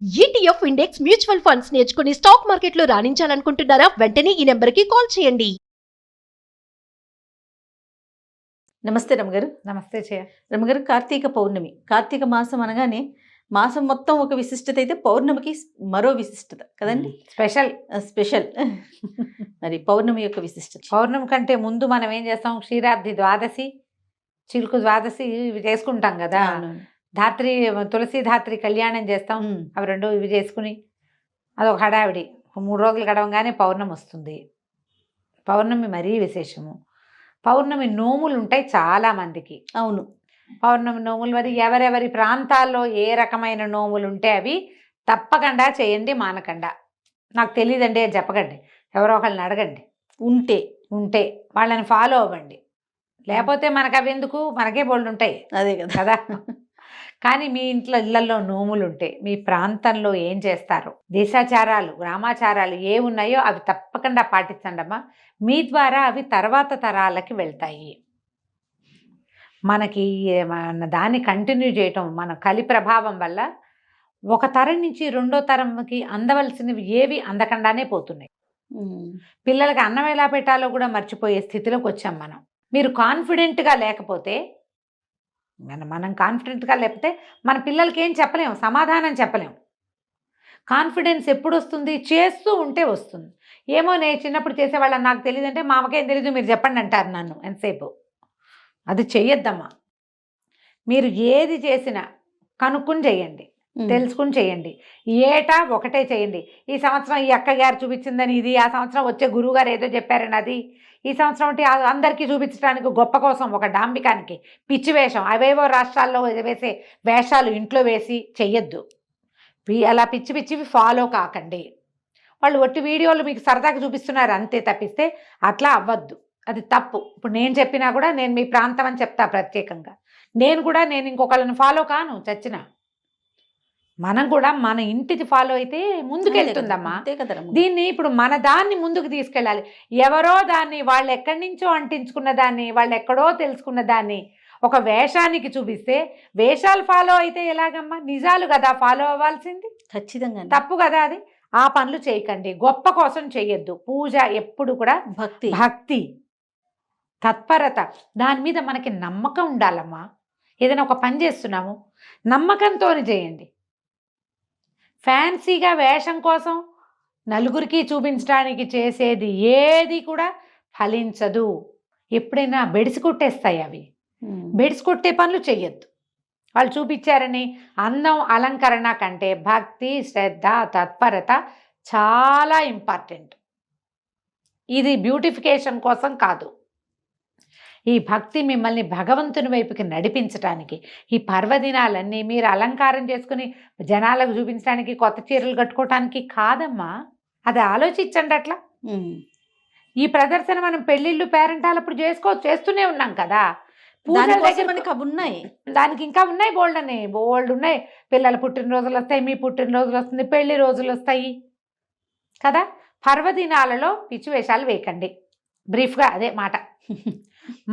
ETF index mutual funds నేర్చుకుని stock మార్కెట్లో రాణించాలనుకుంటున్నారా? వెంటనే ఈ నెంబర్కి కాల్ చేయండి. నమస్తే రమగారు. నమస్తే చేయ రమగారు, కార్తీక పౌర్ణమి. కార్తీక మాసం అనగానే మాసం మొత్తం ఒక విశిష్టత అయితే పౌర్ణమికి మరో విశిష్టత కదండి, స్పెషల్. మరి పౌర్ణమి యొక్క విశిష్టత. పౌర్ణమి కంటే ముందు మనం ఏం చేస్తాం? క్షీరాబ్ది ద్వాదశి, చిలుకు ద్వాదశి ఇవి చేసుకుంటాం కదా. ధాత్రి, తులసి ధాత్రి కళ్యాణం చేస్తాం. అవి రెండు ఇవి చేసుకుని అదొక హడావిడి. 3 రోజులు గడవగానే పౌర్ణమి వస్తుంది. పౌర్ణమి మరీ విశేషము. పౌర్ణమి నోములు ఉంటాయి చాలా మందికి. అవును, పౌర్ణమి నోములు మరి ఎవరెవరి ప్రాంతాల్లో ఏ రకమైన నోములు ఉంటే అవి తప్పకుండా చేయండి, మానకుండా. నాకు తెలియదండి అని చెప్పకండి, ఎవరో ఒకళ్ళని అడగండి. ఉంటే వాళ్ళని ఫాలో అవ్వండి. లేకపోతే మనకు అవి ఎందుకు, మనకే బోల్డ్ ఉంటాయి. అదే కదా. కానీ మీ ఇళ్లలో నోములు ఉంటే మీ ప్రాంతంలో ఏం చేస్తారో, దేశాచారాలు, గ్రామాచారాలు ఏ ఉన్నాయో అవి తప్పకుండా పాటించండి అమ్మా. మీ ద్వారా అవి తర్వాత తరాలకి వెళ్తాయి. మనకి మన దాన్ని కంటిన్యూ చేయటం, మన కలి ప్రభావం వల్ల ఒక తరం నుంచి రెండో తరంకి అందవలసినవి ఏవి అందకుండానే పోతున్నాయి. పిల్లలకి అన్నం ఎలా పెట్టాలో కూడా మర్చిపోయే స్థితిలోకి వచ్చాం మనం. మీరు కాన్ఫిడెంట్గా లేకపోతే, మనం కాన్ఫిడెంట్గా లేకపోతే మన పిల్లలకి ఏం చెప్పలేము, సమాధానం చెప్పలేము. కాన్ఫిడెన్స్ ఎప్పుడు వస్తుంది? చేస్తూ ఉంటే వస్తుంది. ఏమో నేను చిన్నప్పుడు చేసేవాళ్ళని నాకు తెలియదంటే, మా అమ్మకేం తెలీదు మీరు చెప్పండి అంటారు నన్ను ఎంతసేపు. అది చెయ్యొద్దమ్మా. మీరు ఏది చేసినా కనుక్కుని చేయండి, తెలుసుకుని చేయండి. ఏటా ఒకటే చేయండి. ఈ సంవత్సరం ఈ అక్కగారు చూపించిందని ఇది, ఆ సంవత్సరం వచ్చే గురువుగారు ఏదో చెప్పారని అది, ఈ సంవత్సరం అంటే అందరికీ చూపించడానికి గొప్ప కోసం ఒక డాంబికానికి పిచ్చి వేషం, అవేవో రాష్ట్రాల్లో వేసే వేషాలు ఇంట్లో వేసి చెయ్యొద్దు. అలా పిచ్చి పిచ్చివి ఫాలో కాకండి. వాళ్ళు ఒట్టి వీడియోలు మీకు సరదాగా చూపిస్తున్నారు అంతే తప్పిస్తే అట్లా అవ్వద్దు, అది తప్పు. ఇప్పుడు నేను చెప్పినా కూడా నేను మీ ప్రాంతం అని చెప్తా ప్రత్యేకంగా. నేను ఇంకొకళ్ళని ఫాలో కాను చచ్చినా. మనం కూడా మన ఇంటిది ఫాలో అయితే ముందుకెళ్తుందమ్మా. దీన్ని ఇప్పుడు మన దాన్ని ముందుకు తీసుకెళ్ళాలి. ఎవరో దాన్ని, వాళ్ళు ఎక్కడి నుంచో అంటించుకున్న దాన్ని, వాళ్ళు ఎక్కడో తెలుసుకున్న దాన్ని ఒక వేషానికి చూపిస్తే, వేషాలు ఫాలో అయితే ఎలాగమ్మా? నిజాలు కదా ఫాలో అవ్వాల్సింది. ఖచ్చితంగా తప్పు కదా అది. ఆ పనులు చేయకండి. గొప్ప కోసం చెయ్యొద్దు. పూజ ఎప్పుడు కూడా భక్తి, తత్పరత, దాని మీద మనకి నమ్మకం ఉండాలమ్మా. ఏదైనా ఒక పని చేస్తున్నాము, నమ్మకంతో చేయండి. ఫ్యాన్సీగా వేషం కోసం నలుగురికి చూపించడానికి చేసేది ఏది కూడా ఫలించదు. ఎప్పుడైనా బెడిసి కొట్టేస్తాయి అవి. బెడిసి కొట్టే పనులు చెయ్యొద్దు. వాళ్ళు చూపించారని అందం, అలంకరణ కంటే భక్తి, శ్రద్ధ, తత్పరత చాలా ఇంపార్టెంట్. ఇది బ్యూటిఫికేషన్ కోసం కాదు. ఈ భక్తి మిమ్మల్ని భగవంతుని వైపుకి నడిపించడానికి, ఈ పర్వదినాలన్నీ మీరు అలంకారం చేసుకుని జనాలకు చూపించడానికి, కొత్త చీరలు కట్టుకోవటానికి కాదమ్మా. అది ఆలోచించండి అట్లా. ఈ ప్రదర్శన మనం పెళ్ళిళ్ళు, పేరెంటాలప్పుడు చేస్తూనే ఉన్నాం కదా. దానికి ఇంకా ఉన్నాయి, బోల్డ్ ఉన్నాయి. పిల్లల పుట్టినరోజులు వస్తాయి, మీ పుట్టినరోజులు వస్తుంది, పెళ్లి రోజులు వస్తాయి కదా. పర్వదినాలలో పిచ్చి వేషాలు వేయకండి. బ్రీఫ్గా అదే మాట.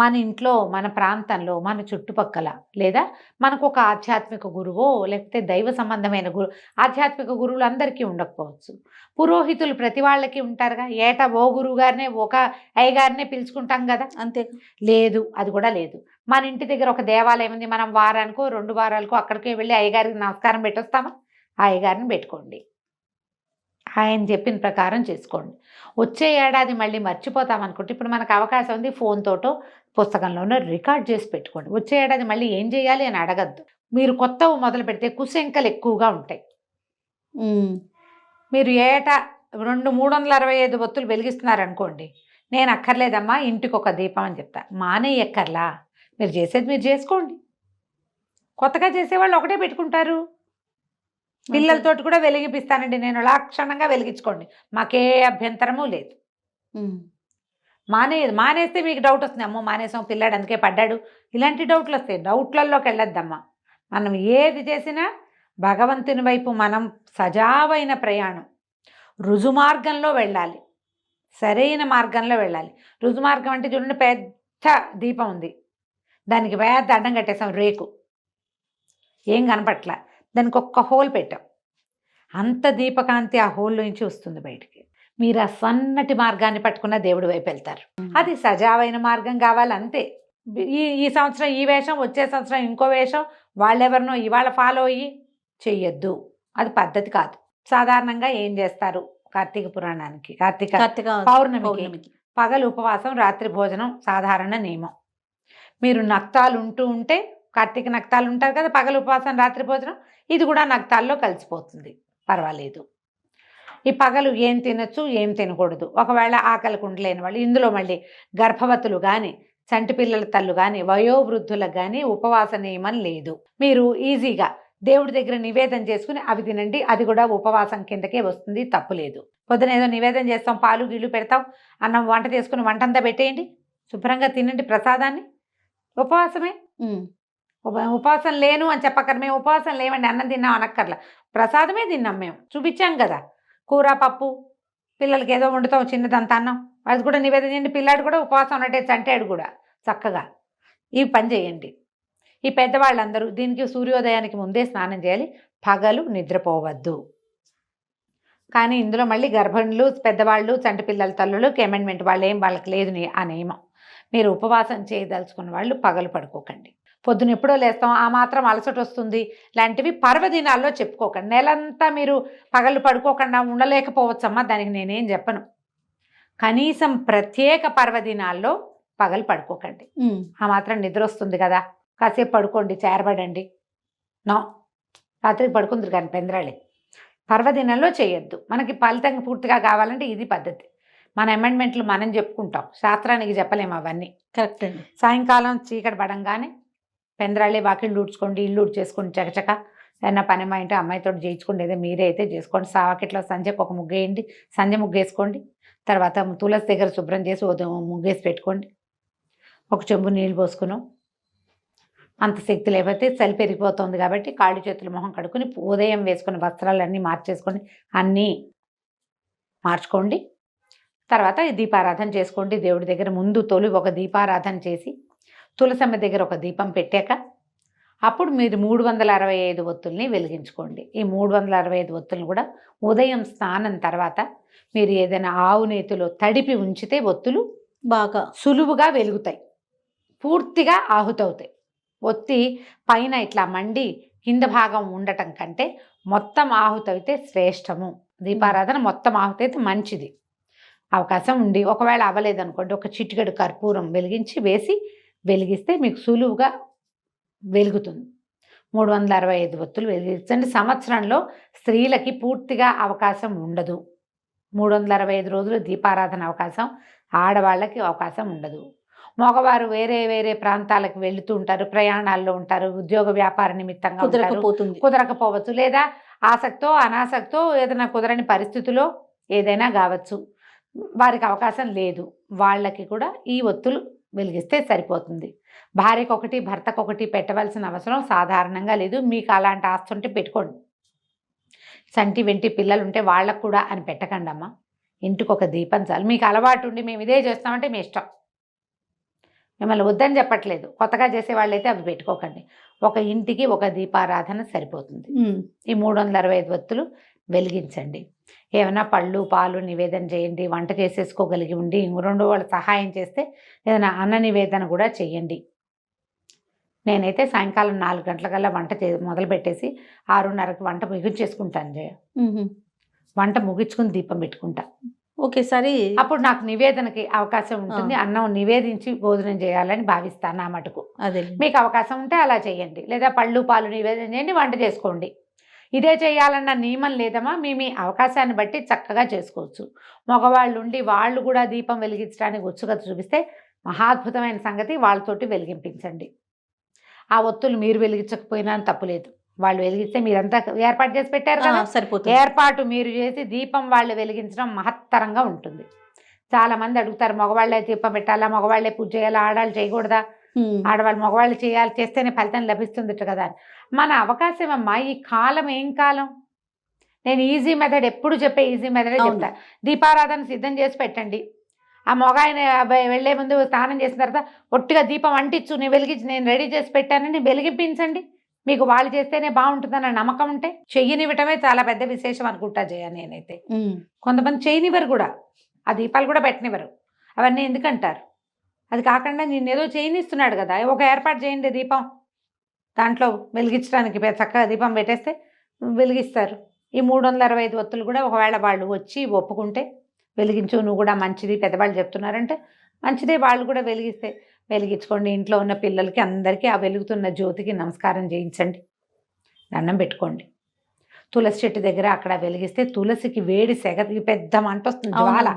మన ఇంట్లో, మన ప్రాంతంలో, మన చుట్టుపక్కల, లేదా మనకు ఒక ఆధ్యాత్మిక గురువో లేకపోతే దైవ సంబంధమైన ఆధ్యాత్మిక గురువులు అందరికీ ఉండకపోవచ్చు. పురోహితులు ప్రతి వాళ్ళకి ఉంటారుగా. ఏటా ఓ గురువు గారినే, ఒక అయ్యగారినే పిలుచుకుంటాం కదా. అంతే లేదు, అది కూడా లేదు. మన ఇంటి దగ్గర ఒక దేవాలయం ఉంది, మనం వారానికో 2 వారాలకో అక్కడికే వెళ్ళి అయ్యగారికి నమస్కారం పెట్టొస్తామా? ఆ అయ్యగారిని పెట్టుకోండి, ఆయన చెప్పిన ప్రకారం చేసుకోండి. వచ్చే ఏడాది మళ్ళీ మర్చిపోతాం అనుకుంటే, ఇప్పుడు మనకు అవకాశం ఉంది, ఫోన్ తోటో పుస్తకంలోనో రికార్డ్ చేసి పెట్టుకోండి. వచ్చే ఏడాది మళ్ళీ ఏం చేయాలి అని అడగద్దు. మీరు కొత్తవి మొదలు పెడితే కుశంకలు ఎక్కువగా ఉంటాయి. మీరు ఏటా 365 ఒత్తులు వెలిగిస్తున్నారనుకోండి, నేను అక్కర్లేదమ్మా ఇంటికి ఒక దీపం అని చెప్తా. ఎక్కర్లా, మీరు చేసేది మీరు చేసుకోండి. కొత్తగా చేసేవాళ్ళు ఒకటే పెట్టుకుంటారు. పిల్లలతోటి కూడా వెలిగిపిస్తానండి నేను, లక్షణంగా వెలిగించుకోండి, మాకే అభ్యంతరము లేదు. మానేస్తే మీకు డౌట్ వస్తుంది, అమ్మో మానేసాం పిల్లాడు అందుకే పడ్డాడు, ఇలాంటి డౌట్లు వస్తాయి. డౌట్లలోకి వెళ్ళొద్దమ్మా. మనం ఏది చేసినా భగవంతుని వైపు మనం సజావైన ప్రయాణం, రుజుమార్గంలో వెళ్ళాలి, సరైన మార్గంలో వెళ్ళాలి. రుజుమార్గం అంటే చూడండి, పెద్ద దీపం ఉంది, దానికి పెద్ద అడ్డం కట్టేసాం, రేకు ఏం కనపట్ల, దానికి ఒక్క హోల్ పెట్టాం. అంత దీపకాంతి ఆ హోల్లో నుంచి వస్తుంది బయటికి. మీరు ఆ సన్నటి మార్గాన్ని పట్టుకున్న దేవుడి వైపు వెళ్తారు. అది సజావైన మార్గం కావాలి అంతే. ఈ ఈ సంవత్సరం ఈ వేషం, వచ్చే సంవత్సరం ఇంకో వేషం, వాళ్ళెవరినో ఇవాళ ఫాలో అయ్యి చెయ్యొద్దు. అది పద్ధతి కాదు. సాధారణంగా ఏం చేస్తారు? కార్తీక పురాణానికి, కార్తీక పౌర్ణమికి పగలు ఉపవాసం, రాత్రి భోజనం సాధారణ నియమం. మీరు నక్తాలు ఉంటే కార్తీక నక్తాలు ఉంటారు కదా, పగలు ఉపవాసం రాత్రి భోజనం, ఇది కూడా నక్తాల్లో కలిసిపోతుంది, పర్వాలేదు. ఈ పగలు ఏం తినచ్చు ఏం తినకూడదు, ఒకవేళ ఆకలికి ఉండలేని వాళ్ళు, ఇందులో మళ్ళీ గర్భవతులు కానీ, చంటి పిల్లల తల్లు కానీ, వయోవృద్ధులకు కానీ ఉపవాస నియమం లేదు. మీరు ఈజీగా దేవుడి దగ్గర నివేదన చేసుకుని అవి తినండి, అది కూడా ఉపవాసం కిందకే వస్తుంది, తప్పులేదు. పొద్దున ఏదో నివేదన చేస్తాం, పాలు గీళ్ళు పెడతాం, అన్నం వంట చేసుకుని వంటంతా పెట్టేయండి, శుభ్రంగా తినండి ప్రసాదాన్ని, ఉపవాసమే. ఉపవాసం లేను అని చెప్పక్కర్, మేము ఉపవాసం లేవండి అన్నం తిన్నాం అనక్కర్లా, ప్రసాదమే తిన్నాం, మేము చూపించాం కదా. కూర పప్పు, పిల్లలకి ఏదో వండుతాం చిన్నదంత అన్నం, అది కూడా నివేదన చేయండి. పిల్లాడు కూడా ఉపవాసం ఉన్నట్టే చంటాడు కూడా చక్కగా. ఈ పని చేయండి. ఈ పెద్దవాళ్ళందరూ దీనికి సూర్యోదయానికి ముందే స్నానం చేయాలి, పగలు నిద్రపోవద్దు. కానీ ఇందులో మళ్ళీ గర్భిణులు, పెద్దవాళ్ళు, చంటి పిల్లల తల్లులకి అమెండ్మెంట్, వాళ్ళకి లేదు ఆ నియమం. మీరు ఉపవాసం చేయదలుచుకున్న వాళ్ళు పగలు పడుకోకండి. పొద్దున ఎప్పుడో లేస్తాం, ఆ మాత్రం అలసట వస్తుంది లాంటివి పర్వదినాల్లో చెప్పుకోకండి. నెలంతా మీరు పగలు పడుకోకుండా ఉండలేకపోవచ్చమ్మా, దానికి నేనేం చెప్పను. కనీసం ప్రత్యేక పర్వదినాల్లో పగలు పడుకోకండి. ఆ మాత్రం నిద్ర వస్తుంది కదా, కాసేపు పడుకోండి, చేరబడండి. నో, రాత్రికి పడుకుందరు కానీ పెందరాళి. పర్వదినంలో చేయొద్దు. మనకి ఫలితం పూర్తిగా కావాలంటే ఇది పద్ధతి. మన అమెండ్మెంట్లు మనం చెప్పుకుంటాం, శాస్త్రానికి చెప్పలేము అవన్నీ. కరెక్ట్ అండి. సాయంకాలం చీకటి పడంగానే పెందరాళ్ళే వాకిళ్ళు ఊడ్చుకోండి, ఇల్లు ఊడ్చేసుకోండి, చకచక. ఏదైనా పని మా ఇంటి అమ్మాయితో చేయించుకోండి, ఏదో మీరే అయితే చేసుకోండి. సావాకిట్లో సంధ్యకు ఒక ముగ్గు వేయండి, సంధ్య ముగ్గేసుకోండి. తర్వాత తులసి దగ్గర శుభ్రం చేసి ముగ్గేసి పెట్టుకోండి. ఒక చెంబు నీళ్ళు పోసుకున్నాం. అంత శక్తి లేకపోతే చలి పెరిగిపోతుంది కాబట్టి కాళ్ళు చేతులు మొహం కడుక్కుని ఉదయం వేసుకున్న వస్త్రాలన్నీ మార్చేసుకోండి, అన్నీ మార్చుకోండి. తర్వాత దీపారాధన చేసుకోండి. దేవుడి దగ్గర ముందు తొలి ఒక దీపారాధన చేసి తులసమ్మ దగ్గర ఒక దీపం పెట్టాక అప్పుడు మీరు 365 ఒత్తుల్ని వెలిగించుకోండి. ఈ 365 ఒత్తులను కూడా ఉదయం స్నానం తర్వాత మీరు ఏదైనా ఆవు నేతిలో తడిపి ఉంచితే ఒత్తులు బాగా సులువుగా వెలుగుతాయి, పూర్తిగా ఆహుతవుతాయి. ఒత్తి పైన ఇట్లా మండి కింద భాగం ఉండటం కంటే మొత్తం ఆహుతైతే శ్రేష్టము. దీపారాధన మొత్తం ఆహుతైతే మంచిది. అవకాశం ఉండి ఒకవేళ అవ్వలేదనుకోండి, ఒక చిటికెడు కర్పూరం వెలిగిస్తే మీకు సులువుగా వెలుగుతుంది. 365 ఒత్తులు వెలిగించండి. సంవత్సరంలో స్త్రీలకి పూర్తిగా అవకాశం ఉండదు. 365 రోజులు దీపారాధన అవకాశం ఆడవాళ్ళకి అవకాశం ఉండదు. మగవారు వేరే వేరే ప్రాంతాలకు వెళుతూ ఉంటారు, ప్రయాణాల్లో ఉంటారు, ఉద్యోగ వ్యాపార నిమిత్తంగా కుదరకపోవచ్చు, లేదా ఆసక్తో అనాసక్తో ఏదైనా కుదరని పరిస్థితిలో ఏదైనా కావచ్చు, వారికి అవకాశం లేదు. వాళ్ళకి కూడా ఈ ఒత్తులు వెలిగిస్తే సరిపోతుంది. భార్యకు ఒకటి భర్తకు ఒకటి పెట్టవలసిన అవసరం సాధారణంగా లేదు. మీకు అలాంటి ఆస్తి ఉంటే పెట్టుకోండి. చంటి వెంటి పిల్లలు ఉంటే వాళ్ళకు కూడా అని పెట్టకండి అమ్మా. ఇంటికి ఒక దీపం చాలు. మీకు అలవాటు ఉండి మేము ఇదే చేస్తామంటే మీ ఇష్టం, మిమ్మల్ని వద్దని చెప్పట్లేదు. కొత్తగా చేసే వాళ్ళైతే అవి పెట్టుకోకండి. ఒక ఇంటికి ఒక దీపారాధన సరిపోతుంది. ఈ 365 ఒత్తులు వెలిగించండి. ఏమైనా పళ్ళు పాలు నివేదన చేయండి. వంట చేసేసుకోగలిగి ఉండి 2 వాళ్ళు సహాయం చేస్తే ఏదైనా అన్న నివేదన కూడా చేయండి. నేనైతే సాయంకాలం 4 గంటలకల్లా వంట మొదలు పెట్టేసి 6:30కి వంట ముగించేసుకుంటాను జయ. వంట ముగించుకుని దీపం పెట్టుకుంటా. ఒకేసారి అప్పుడు నాకు నివేదనకి అవకాశం ఉంటుంది. అన్నం నివేదించి భోజనం చేయాలని భావిస్తాను నా మటుకు. అదే మీకు అవకాశం ఉంటే అలా చేయండి, లేదా పళ్ళు పాలు నివేదన చేయండి, వంట చేసుకోండి. ఇదే చేయాలన్న నియమం లేదమ్మా. మీ అవకాశాన్ని బట్టి చక్కగా చేసుకోవచ్చు. మగవాళ్ళు ఉండి వాళ్ళు కూడా దీపం వెలిగించడానికి ఉత్సుకత చూపిస్తే మహాద్భుతమైన సంగతి, వాళ్ళతోటి వెలిగింపించండి. ఆ ఒత్తులు మీరు వెలిగించకపోయినా తప్పులేదు. వాళ్ళు వెలిగిస్తే మీరంతా ఏర్పాటు చేసి పెట్టారు కదా, సరిపోతుంది. ఏర్పాటు మీరు చేసి దీపం వాళ్ళు వెలిగించడం మహత్తరంగా ఉంటుంది. చాలా మంది అడుగుతారు, మగవాళ్ళే దీపం పెట్టాలా, మగవాళ్ళే పూజ చేయాలా, ఆడవాళ్ళు చేయకూడదా, ఆడవాళ్ళు మగవాళ్ళు చేస్తేనే ఫలితం లభిస్తుంది కదా. మన అవకాశం అమ్మా. ఈ కాలం ఏం కాలం. నేను ఈజీ మెథడ్ ఎప్పుడు చెప్పే ఈజీ మెథడే చెప్తా. దీపారాధన సిద్ధం చేసి పెట్టండి. ఆ మగాయన వెళ్లే ముందు స్నానం చేసిన తర్వాత ఒట్టిగా దీపం అంటించు, నేను వెలిగించి నేను రెడీ చేసి పెట్టానని వెలిగింపించండి. మీకు వాళ్ళు చేస్తేనే బాగుంటుందన్న నమ్మకం ఉంటే చెయ్యనివ్వటమే చాలా పెద్ద విశేషం అనుకుంటా జయ నేనైతే. కొంతమంది చేయనివ్వరు కూడా, ఆ దీపాలు కూడా పెట్టనివ్వరు. అవన్నీ ఎందుకంటారు? అది కాకుండా నేనేదో చేయనిస్తున్నాడు కదా, ఒక ఏర్పాటు చేయండి దీపం, దాంట్లో వెలిగించడానికి చక్కగా దీపం పెట్టేస్తే వెలిగిస్తారు. ఈ 365 ఒత్తులు కూడా ఒకవేళ వాళ్ళు వచ్చి ఒప్పుకుంటే వెలిగించు, నువ్వు కూడా మంచిది పెద్దవాళ్ళు చెప్తున్నారంటే మంచిదే, వాళ్ళు కూడా వెలిగించుకోండి. ఇంట్లో ఉన్న పిల్లలకి అందరికీ ఆ వెలుగుతున్న జ్యోతికి నమస్కారం చేయించండి, దండం పెట్టుకోండి. తులసి చెట్టు దగ్గర అక్కడ వెలిగిస్తే తులసికి వేడి సెగకి పెద్ద మంట వస్తుంది, జ్వాల.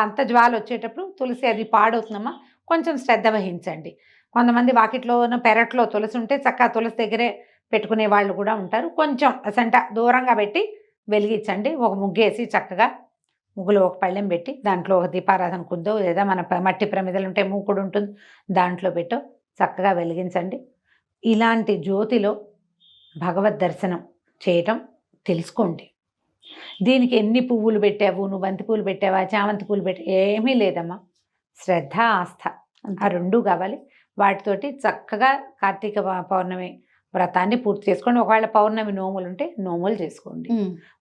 అంత జ్వాల వచ్చేటప్పుడు తులసి అది పాడవుతుందమ్మా, కొంచెం శ్రద్ధ వహించండి. కొంతమంది వాకిట్లో పెరట్లో తులసి ఉంటే చక్కగా తులసి దగ్గరే పెట్టుకునే వాళ్ళు కూడా ఉంటారు. కొంచెం అసంట దూరంగా పెట్టి వెలిగించండి. ఒక ముగ్గేసి చక్కగా ముగ్గులో ఒక పళ్ళెం పెట్టి దాంట్లో ఒక దీపారాధన కుందో లేదా మన మట్టి ప్రమిదలు ఉంటే మూకుడు ఉంటుంది, దాంట్లో పెట్టో చక్కగా వెలిగించండి. ఇలాంటి జ్యోతిలో భగవద్ దర్శనం చేయటం తెలుసుకోండి. దీనికి ఎన్ని పువ్వులు పెట్టావు, నువ్వు బంతి పూలు పెట్టావా, చామంతి పూలు ఏమీ లేదమ్మా, శ్రద్ధ ఆస్థ ఆ రెండూ కావాలి. వాటితోటి చక్కగా కార్తీక పౌర్ణమి వ్రతాన్ని పూర్తి చేసుకోండి. ఒకవేళ పౌర్ణమి నోములు ఉంటే నోములు చేసుకోండి,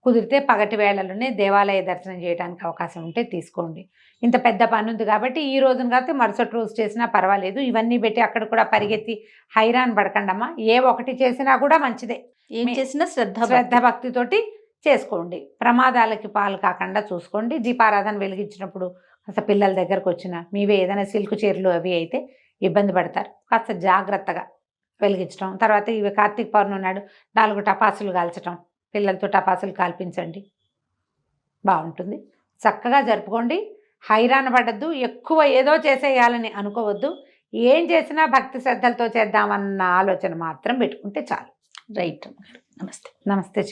కుదిరితే పగటి వేళలోనే దేవాలయ దర్శనం చేయడానికి అవకాశం ఉంటే తీసుకోండి. ఇంత పెద్ద పని ఉంది కాబట్టి ఈ రోజున కాకపోతే మరుసటి రోజు చేసినా పర్వాలేదు. ఇవన్నీ పెట్టి అక్కడ కూడా పరిగెత్తి హైరాన్ పడకండమ్మా, ఏ ఒకటి చేసినా కూడా మంచిదే. ఏం చేసినా శ్రద్ధ భక్తితోటి చేసుకోండి, ప్రమాదాలకి పాలు కాకుండా చూసుకోండి. దీపారాధన వెలిగించినప్పుడు కాస్త పిల్లల దగ్గరకు వచ్చిన మీవే ఏదైనా సిల్క్ చీరలు అవి అయితే ఇబ్బంది పడతారు, కాస్త జాగ్రత్తగా వెలిగించడం. తర్వాత ఇవి కార్తీక పౌర్ణమి నాడు 4 టపాసులు కాల్చడం, పిల్లలతో టపాసులు కాల్పించండి, బాగుంటుంది. చక్కగా జరుపుకోండి, హైరాణ పడద్దు, ఎక్కువ ఏదో చేసేయాలని అనుకోవద్దు. ఏం చేసినా భక్తి శ్రద్ధలతో చేద్దామన్న ఆలోచన మాత్రం పెట్టుకుంటే చాలు. రైట్. నమస్తే. నమస్తే.